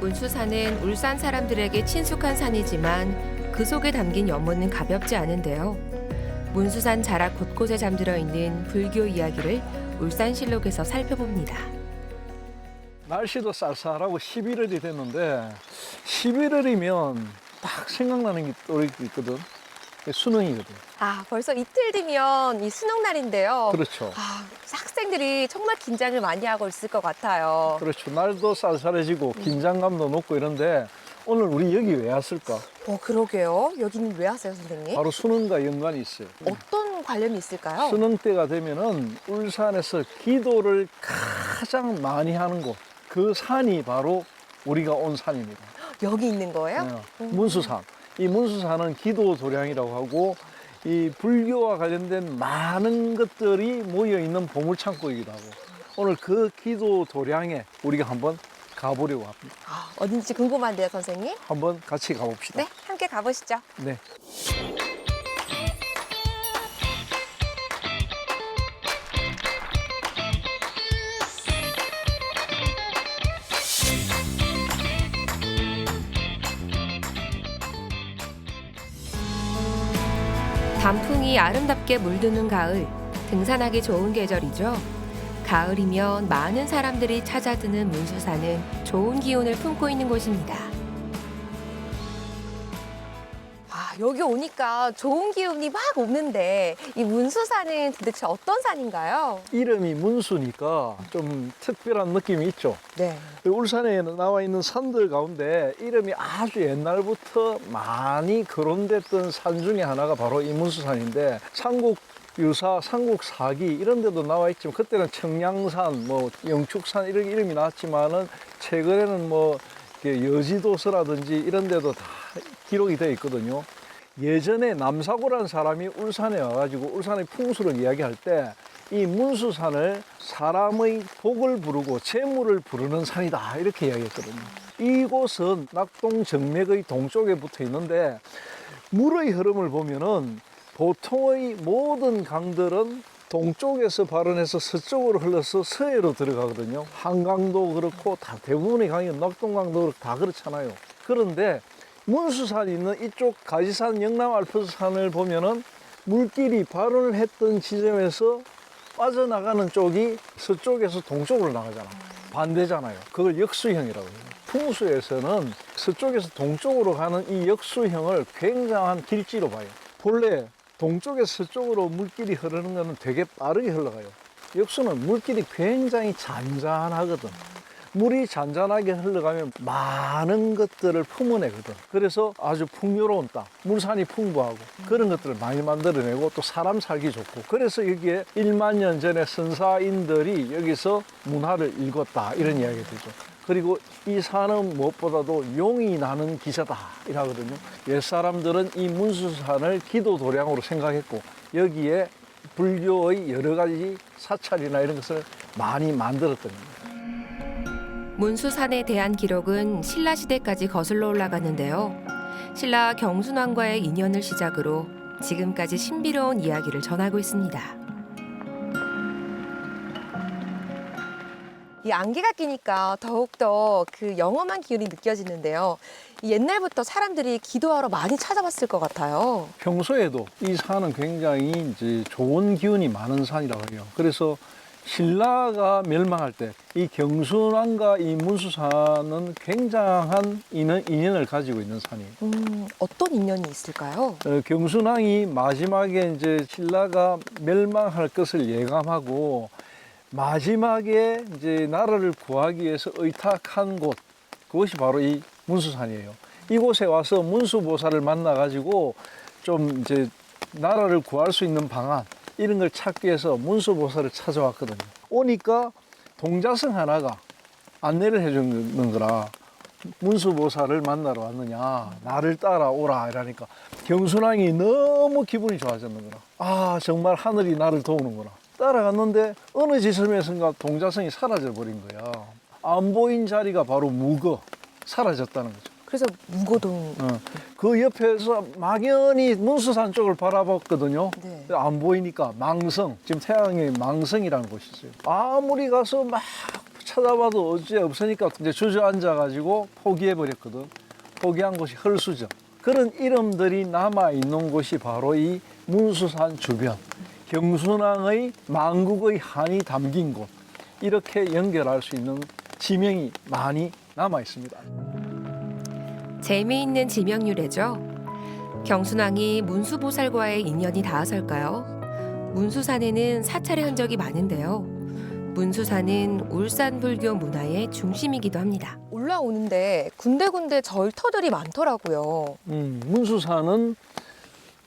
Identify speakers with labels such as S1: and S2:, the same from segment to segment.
S1: 문수산은 울산 사람들에게 친숙한 산이지만 그 속에 담긴 연못은 가볍지 않은데요. 문수산 자락 곳곳에 잠들어 있는 불교 이야기를 울산실록에서 살펴봅니다.
S2: 날씨도 쌀쌀하고 11월이 됐는데 11월이면 딱 생각나는 게 또 있거든. 수능이거든.
S3: 아, 벌써 이틀 뒤면 이 수능 날인데요.
S2: 그렇죠.
S3: 아, 학생들이 정말 긴장을 많이 하고 있을 것 같아요.
S2: 그렇죠. 날도 쌀쌀해지고 긴장감도 높고 이런데 오늘 우리 여기 왜 왔을까?
S3: 그러게요. 여기는 왜 왔어요, 선생님?
S2: 바로 수능과 연관이 있어요.
S3: 어떤 관련이 있을까요?
S2: 수능 때가 되면은 울산에서 기도를 가장 많이 하는 곳, 그 산이 바로 우리가 온 산입니다.
S3: 여기 있는 거예요?
S2: 문수산. 이 문수산은 기도 도량이라고 하고 이 불교와 관련된 많은 것들이 모여 있는 보물창고이기도 하고 오늘 그 기도 도량에 우리가 한번 가보려고 합니다.
S3: 아, 어딘지 궁금한데요, 선생님?
S2: 한번 같이 가봅시다.
S3: 네, 함께 가보시죠.
S2: 네.
S1: 단풍이 아름답게 물드는 가을, 등산하기 좋은 계절이죠. 가을이면 많은 사람들이 찾아드는 문수산은 좋은 기운을 품고 있는 곳입니다.
S3: 아, 여기 오니까 좋은 기운이 막 오는데 이 문수산은 도대체 어떤 산인가요?
S2: 이름이 문수니까 좀 특별한 느낌이 있죠.
S3: 네.
S2: 울산에 나와 있는 산들 가운데 이름이 아주 옛날부터 많이 거론됐던 산 중에 하나가 바로 이 문수산인데 삼국유사, 삼국사기 이런 데도 나와 있지만 그때는 청량산, 뭐 영축산 이런 이름이 나왔지만은 최근에는 뭐 여지도서라든지 이런 데도 다 기록이 되어 있거든요. 예전에 남사고라는 사람이 울산에 와가지고 울산의 풍수를 이야기할 때 이 문수산을 사람의 복을 부르고 재물을 부르는 산이다 이렇게 이야기했거든요. 이곳은 낙동 정맥의 동쪽에 붙어 있는데 물의 흐름을 보면은 보통의 모든 강들은 동쪽에서 발원해서 서쪽으로 흘러서 서해로 들어가거든요. 한강도 그렇고 다 대부분의 강이 낙동강도 그렇고 다 그렇잖아요. 그런데 문수산이 있는 이쪽 가지산 영남알프스산을 보면은 물길이 발원을 했던 지점에서 빠져나가는 쪽이 서쪽에서 동쪽으로 나가잖아. 반대잖아요. 그걸 역수형이라고 해요. 풍수에서는 서쪽에서 동쪽으로 가는 이 역수형을 굉장한 길지로 봐요. 본래 동쪽에서 서쪽으로 물길이 흐르는 것은 되게 빠르게 흘러가요. 역수는 물길이 굉장히 잔잔하거든. 물이 잔잔하게 흘러가면 많은 것들을 품어내거든. 그래서 아주 풍요로운 땅, 물산이 풍부하고 그런 것들을 많이 만들어내고 또 사람 살기 좋고 그래서 여기에 1만 년 전에 선사인들이 여기서 문화를 읽었다 이런 이야기가 되죠. 그리고 이 산은 무엇보다도 용이 나는 기세다 이라거든요. 옛사람들은 이 문수산을 기도 도량으로 생각했고 여기에 불교의 여러 가지 사찰이나 이런 것을 많이 만들었던 겁니다.
S1: 문수산에 대한 기록은 신라시대까지 거슬러 올라가는데요. 신라 경순왕과의 인연을 시작으로 지금까지 신비로운 이야기를 전하고 있습니다.
S3: 이 안개가 끼니까 더욱더 그 영험한 기운이 느껴지는데요. 옛날부터 사람들이 기도하러 많이 찾아왔을 것 같아요.
S2: 평소에도 이 산은 굉장히 이제 좋은 기운이 많은 산이라고 해요. 그래서 신라가 멸망할 때 이 경순왕과 이 문수산은 굉장한 인연을 가지고 있는 산이에요.
S3: 어떤 인연이 있을까요?
S2: 경순왕이 마지막에 이제 신라가 멸망할 것을 예감하고 마지막에 이제 나라를 구하기 위해서 의탁한 곳, 그것이 바로 이 문수산이에요. 이곳에 와서 문수보살을 만나가지고 좀 이제 나라를 구할 수 있는 방안, 이런 걸 찾기 위해서 문수보살을 찾아왔거든요. 오니까 동자승 하나가 안내를 해주는 거라 문수보살을 만나러 왔느냐, 나를 따라오라 이러니까 경순왕이 너무 기분이 좋아졌는 거라. 아, 정말 하늘이 나를 도우는구나. 따라갔는데 어느 지점에선가 동자승이 사라져 버린 거야. 안 보인 자리가 바로 무거, 사라졌다는 거죠.
S3: 그래서 무거동.
S2: 그 옆에서 막연히 문수산 쪽을 바라봤거든요.
S3: 네.
S2: 안 보이니까 망성, 지금 태양의 망성이라는 곳이 있어요. 아무리 가서 막 찾아봐도 어째 없으니까 이제 주저앉아가지고 포기해버렸거든. 포기한 곳이 헐수죠. 그런 이름들이 남아있는 곳이 바로 이 문수산 주변, 경순왕의 만국의 한이 담긴 곳, 이렇게 연결할 수 있는 지명이 많이 남아있습니다.
S1: 재미있는 지명유래죠. 경순왕이 문수보살과의 인연이 닿아설까요? 문수산에는 사찰의 흔적이 많은데요. 문수산은 울산 불교 문화의 중심이기도 합니다.
S3: 올라오는데 군데군데 절터들이 많더라고요.
S2: 문수산은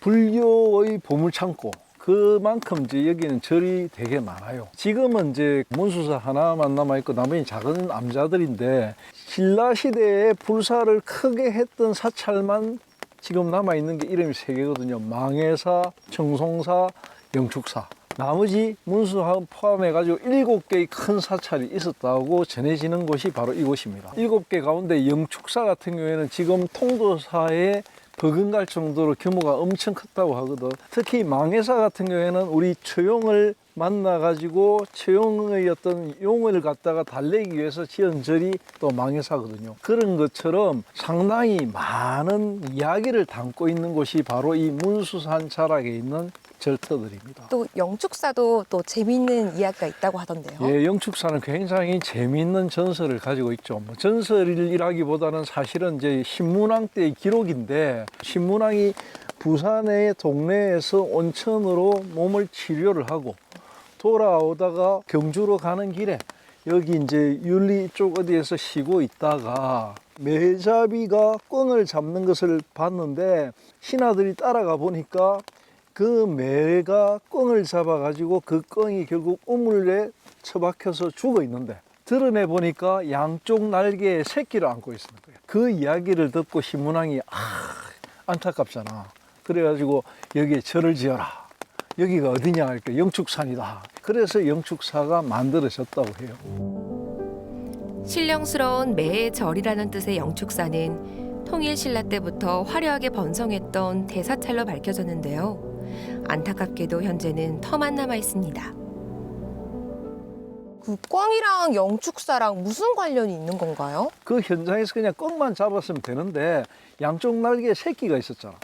S2: 불교의 보물창고, 그만큼 이제 여기는 절이 되게 많아요. 지금은 이제 문수사 하나만 남아있고 나머지 작은 암자들인데, 신라시대에 불사를 크게 했던 사찰만 지금 남아있는 게 이름이 3개거든요. 망해사, 청송사, 영축사. 나머지 문수사 포함해가지고 7개의 큰 사찰이 있었다고 전해지는 곳이 바로 이곳입니다. 7개 가운데 영축사 같은 경우에는 지금 통도사에 버금갈 정도로 규모가 엄청 컸다고 하거든. 특히 망해사 같은 경우에는 우리 처용을 만나가지고 처용의 어떤 용을 갖다가 달래기 위해서 지은 절이 또 망해사거든요. 그런 것처럼 상당히 많은 이야기를 담고 있는 곳이 바로 이 문수산 자락에 있는 절터들입니다.
S3: 또 영축사도 또 재미있는 이야기가 있다고 하던데요.
S2: 예, 영축사는 굉장히 재미있는 전설을 가지고 있죠. 뭐 전설이라기보다는 사실은 이제 신문왕 때의 기록인데, 신문왕이 부산의 동네에서 온천으로 몸을 치료를 하고 돌아오다가 경주로 가는 길에 여기 이제 윤리 쪽 어디에서 쉬고 있다가 매잡이가 꿩을 잡는 것을 봤는데, 신하들이 따라가 보니까 그 매가 꿩을 잡아가지고 그 꿩이 결국 우물에 처박혀서 죽어 있는데, 드러내 보니까 양쪽 날개에 새끼를 안고 있는 거예요. 그 이야기를 듣고 신문왕이 안타깝잖아. 그래가지고 여기에 절을 지어라. 여기가 어디냐 하니까 영축산이다. 그래서 영축사가 만들어졌다고 해요.
S1: 신령스러운 매의 절이라는 뜻의 영축사는 통일신라 때부터 화려하게 번성했던 대사찰로 밝혀졌는데요. 안타깝게도 현재는 터만 남아 있습니다.
S3: 그 꿩이랑 영축사랑 무슨 관련이 있는 건가요?
S2: 그 현장에서 그냥 꿩만 잡았으면 되는데 양쪽 날개에 새끼가 있었잖아.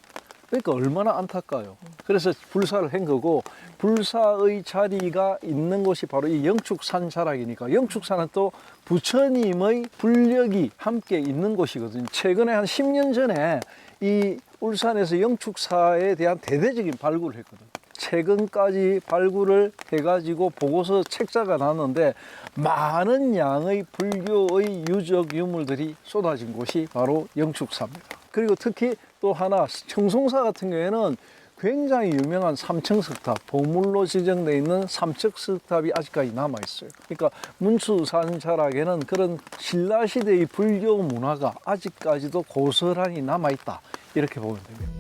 S2: 그러니까 얼마나 안타까워요. 그래서 불사를 한 거고, 불사의 자리가 있는 곳이 바로 이 영축산 자락이니까, 영축산은 또 부처님의 불력이 함께 있는 곳이거든요. 최근에 한 10년 전에 이 울산에서 영축사에 대한 대대적인 발굴을 했거든요. 최근까지 발굴을 해가지고 보고서 책자가 났는데, 많은 양의 불교의 유적 유물들이 쏟아진 곳이 바로 영축사입니다. 그리고 특히 또 하나, 청송사 같은 경우에는 굉장히 유명한 삼청석탑, 보물로 지정되어 있는 삼청석탑이 아직까지 남아있어요. 그러니까 문수산 자락에는 그런 신라시대의 불교 문화가 아직까지도 고스란히 남아있다, 이렇게 보면 됩니다.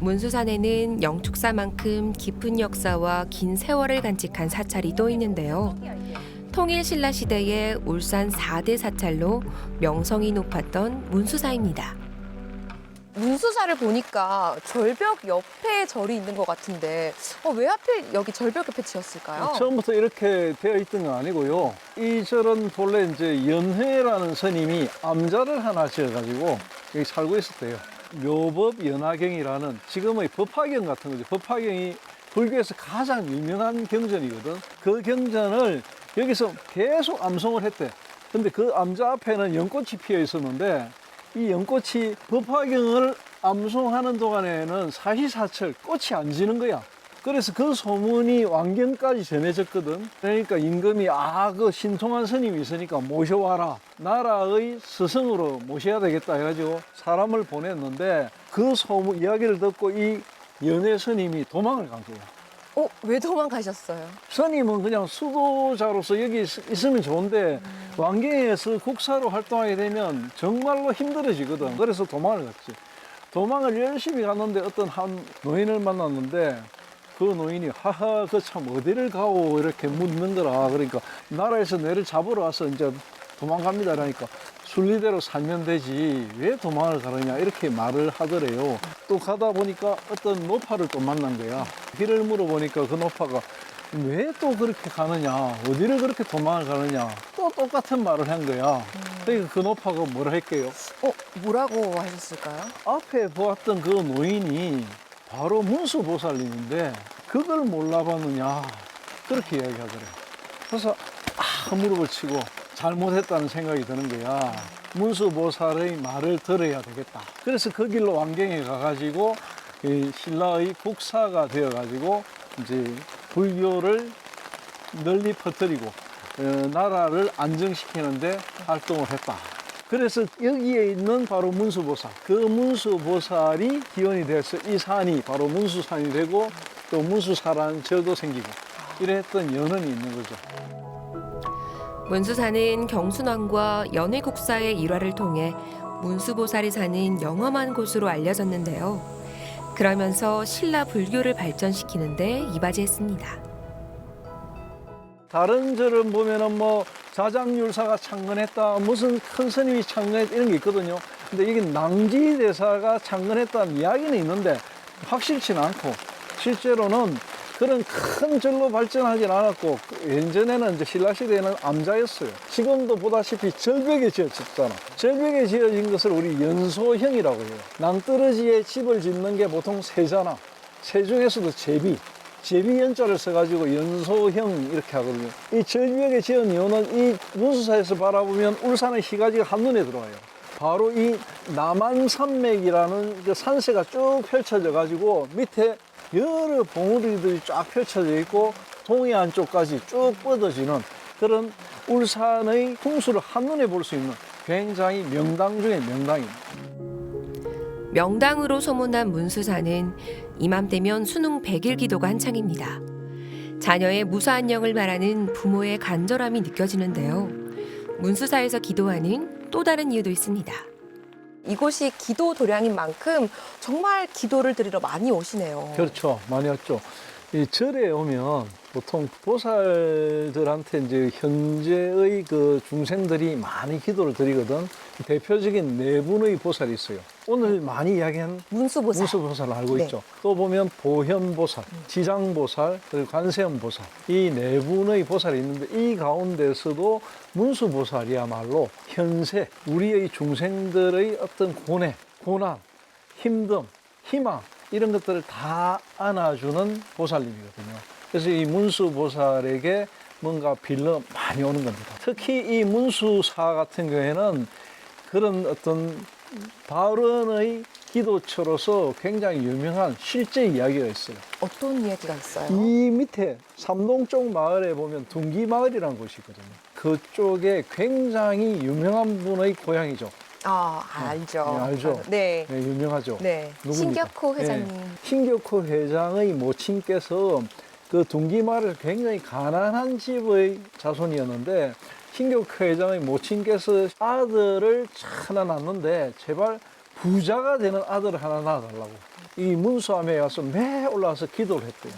S1: 문수산에는 영축사만큼 깊은 역사와 긴 세월을 간직한 사찰이 또 있는데요. 통일신라 시대의 울산 4대 사찰로 명성이 높았던 문수사입니다.
S3: 문수사를 보니까 절벽 옆에 절이 있는 것 같은데 왜 하필 여기 절벽 옆에 지었을까요?
S2: 처음부터 이렇게 되어 있던 건 아니고요. 이 절은 본래 이제 연회라는 스님이 암자를 하나 지어가지고 여기 살고 있었대요. 묘법 연화경이라는 지금의 법화경 같은 거죠. 법화경이 불교에서 가장 유명한 경전이거든. 그 경전을 여기서 계속 암송을 했대. 근데 그 암자 앞에는 연꽃이 피어 있었는데, 이 연꽃이 법화경을 암송하는 동안에는 사시사철 꽃이 안 지는 거야. 그래서 그 소문이 왕경까지 전해졌거든. 그러니까 임금이 그 신통한 스님이 있으니까 모셔와라. 나라의 스승으로 모셔야 되겠다 해가지고 사람을 보냈는데, 그 소문 이야기를 듣고 이 연회 스님이 도망을 간 거야.
S3: 왜 도망가셨어요?
S2: 스님은 그냥 수도자로서 여기 있으면 좋은데 왕경에서 국사로 활동하게 되면 정말로 힘들어지거든. 그래서 도망을 갔지. 도망을 열심히 갔는데 어떤 한 노인을 만났는데, 그 노인이 하하 그 참 어디를 가오 이렇게 묻는 거라. 그러니까 나라에서 내를 잡으러 와서 이제 도망갑니다. 그러니까 순리대로 살면 되지 왜 도망을 가느냐 이렇게 말을 하더래요. 또 가다 보니까 어떤 노파를 또 만난 거야. 길을 물어보니까 그 노파가 왜 또 그렇게 가느냐, 어디를 그렇게 도망을 가느냐, 또 똑같은 말을 한 거야. 그러니까 그 노파가 뭐라 할게요?
S3: 뭐라고 하셨을까요?
S2: 앞에 보았던 그 노인이 바로 문수보살님인데 그걸 몰라봤느냐, 그렇게 이야기하더래요. 그래서 무릎을 치고 잘못했다는 생각이 드는 거야. 문수보살의 말을 들어야 되겠다. 그래서 그 길로 왕경에 가가지고 이 신라의 국사가 되어가지고 이제 불교를 널리 퍼뜨리고 나라를 안정시키는데 활동을 했다. 그래서 여기에 있는 바로 문수보살, 그 문수보살이 기원이 돼서 이 산이 바로 문수산이 되고 또 문수사라는 절도 생기고 이랬던 연원이 있는 거죠.
S1: 문수사는 경순왕과 연회국사의 일화를 통해 문수보살이 사는 영험한 곳으로 알려졌는데요. 그러면서 신라 불교를 발전시키는데 이바지했습니다.
S2: 다른 절은 보면은 뭐 자장율사가 창건했다, 무슨 큰 스님이 창건했다 이런 게 있거든요. 근데 이게 낭지대사가 창건했다는 이야기는 있는데 확실치는 않고 실제로는 그런 큰 절로 발전하진 않았고 예전에는 이제 신라시대에는 암자였어요. 지금도 보다시피 절벽에 지어졌잖아. 절벽에 지어진 것을 우리 연소형이라고 해요. 낭떠러지에 집을 짓는 게 보통 세잖아. 세 중에서도 제비 연자를 써가지고 연소형 이렇게 하거든요. 이 절벽에 지은 이유는 이 문수사에서 바라보면 울산의 희가지가 한눈에 들어와요. 바로 이 남한산맥이라는 그 산세가 쭉 펼쳐져 가지고 밑에 여러 봉우리들이 쫙 펼쳐져 있고 동해안 쪽까지 쭉 뻗어지는 그런 울산의 풍수를 한눈에 볼 수 있는 굉장히 명당 중에 명당입니다.
S1: 명당으로 소문난 문수사는 이맘때면 수능 100일 기도가 한창입니다. 자녀의 무사안녕을 바라는 부모의 간절함이 느껴지는데요. 문수사에서 기도하는 또 다른 이유도 있습니다.
S3: 이곳이 기도 도량인 만큼 정말 기도를 드리러 많이 오시네요.
S2: 그렇죠. 많이 왔죠. 이 절에 오면 보통 보살들한테 이제 현재의 그 중생들이 많이 기도를 드리거든. 대표적인 네 분의 보살이 있어요. 오늘 많이 이야기한
S3: 문수보살.
S2: 문수보살을 알고
S3: 네.
S2: 있죠. 또 보면 보현보살, 지장보살, 그리고 관세음보살 이 네 분의 보살이 있는데 이 가운데서도 문수보살이야말로 현세 우리의 중생들의 어떤 고뇌, 고난, 힘듦, 희망 이런 것들을 다 안아주는 보살님이거든요. 그래서 이 문수보살에게 뭔가 빌러 많이 오는 겁니다. 특히 이 문수사 같은 경우에는 그런 어떤 발언의 기도처로서 굉장히 유명한 실제 이야기가 있어요.
S3: 어떤 이야기가 있어요?
S2: 이 밑에 삼동 쪽 마을에 보면 둥기마을이라는 곳이 있거든요. 그쪽에 굉장히 유명한 분의 고향이죠.
S3: 알죠.
S2: 네, 알죠.
S3: 네.
S2: 네, 유명하죠.
S3: 네.
S2: 누굽니까?
S3: 신격호 회장님.
S2: 네. 신격호 회장의 모친께서 그 둥기마을을 굉장히 가난한 집의 자손이었는데 신격호 회장의 모친께서 아들을 하나 낳는데 제발 부자가 되는 아들을 하나 낳아달라고 이 문수암에 와서 매 올라와서 기도를 했대요.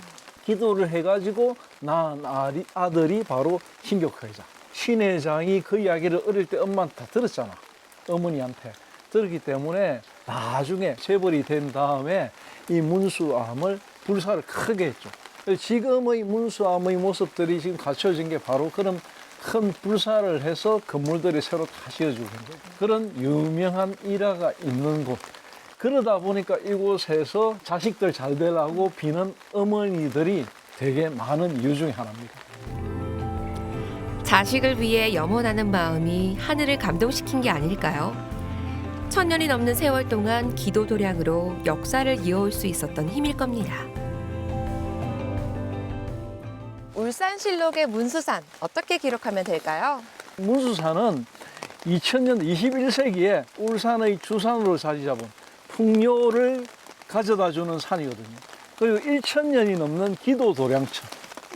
S2: 기도를 해가지고 낳은 아들이 바로 신격호 회장. 신 회장이 그 이야기를 어릴 때 엄마한테 다 들었잖아. 어머니한테 들었기 때문에 나중에 재벌이 된 다음에 이 문수암을 불사를 크게 했죠. 지금의 문수암의 모습들이 지금 갖춰진 게 바로 그런 큰 불사를 해서 건물들이 새로 다 지어지고 있는 거예요. 그런 유명한 일화가 있는 곳. 그러다 보니까 이곳에서 자식들 잘 되라고 비는 어머니들이 되게 많은 이유 중에 하나입니다.
S1: 자식을 위해 염원하는 마음이 하늘을 감동시킨 게 아닐까요? 1000년이 넘는 세월 동안 기도 도량으로 역사를 이어올 수 있었던 힘일 겁니다.
S3: 울산실록의 문수산 어떻게 기록하면 될까요?
S2: 문수산은 2000년 21세기에 울산의 주산으로 자리 잡은 풍요를 가져다 주는 산이거든요. 그리고 1000년이 넘는 기도 도량처.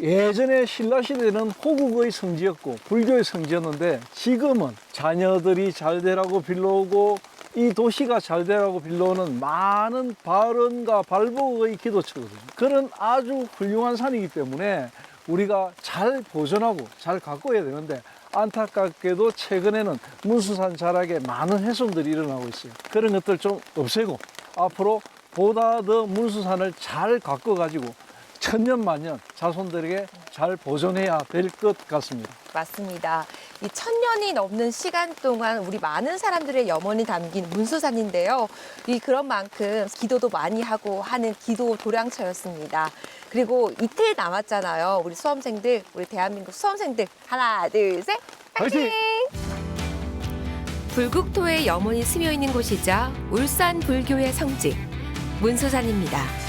S2: 예전에 신라시대는 호국의 성지였고 불교의 성지였는데 지금은 자녀들이 잘 되라고 빌러오고 이 도시가 잘 되라고 빌러오는 많은 발언과 발복의 기도처거든요. 그런 아주 훌륭한 산이기 때문에 우리가 잘 보존하고 잘 가꿔야 되는데 안타깝게도 최근에는 문수산 자락에 많은 훼손들이 일어나고 있어요. 그런 것들 좀 없애고 앞으로 보다 더 문수산을 잘 가꿔가지고 천년만년 자손들에게 잘 보존해야 될 것 같습니다.
S3: 맞습니다. 이 1000년이 넘는 시간 동안 우리 많은 사람들의 염원이 담긴 문수산인데요. 그런 만큼 기도도 많이 하고 하는 기도 도량처였습니다. 그리고 이틀 남았잖아요. 우리 수험생들, 우리 대한민국 수험생들 하나, 둘, 셋, 파이팅!
S1: 불국토의 염원이 스며 있는 곳이자 울산 불교의 성지 문수산입니다.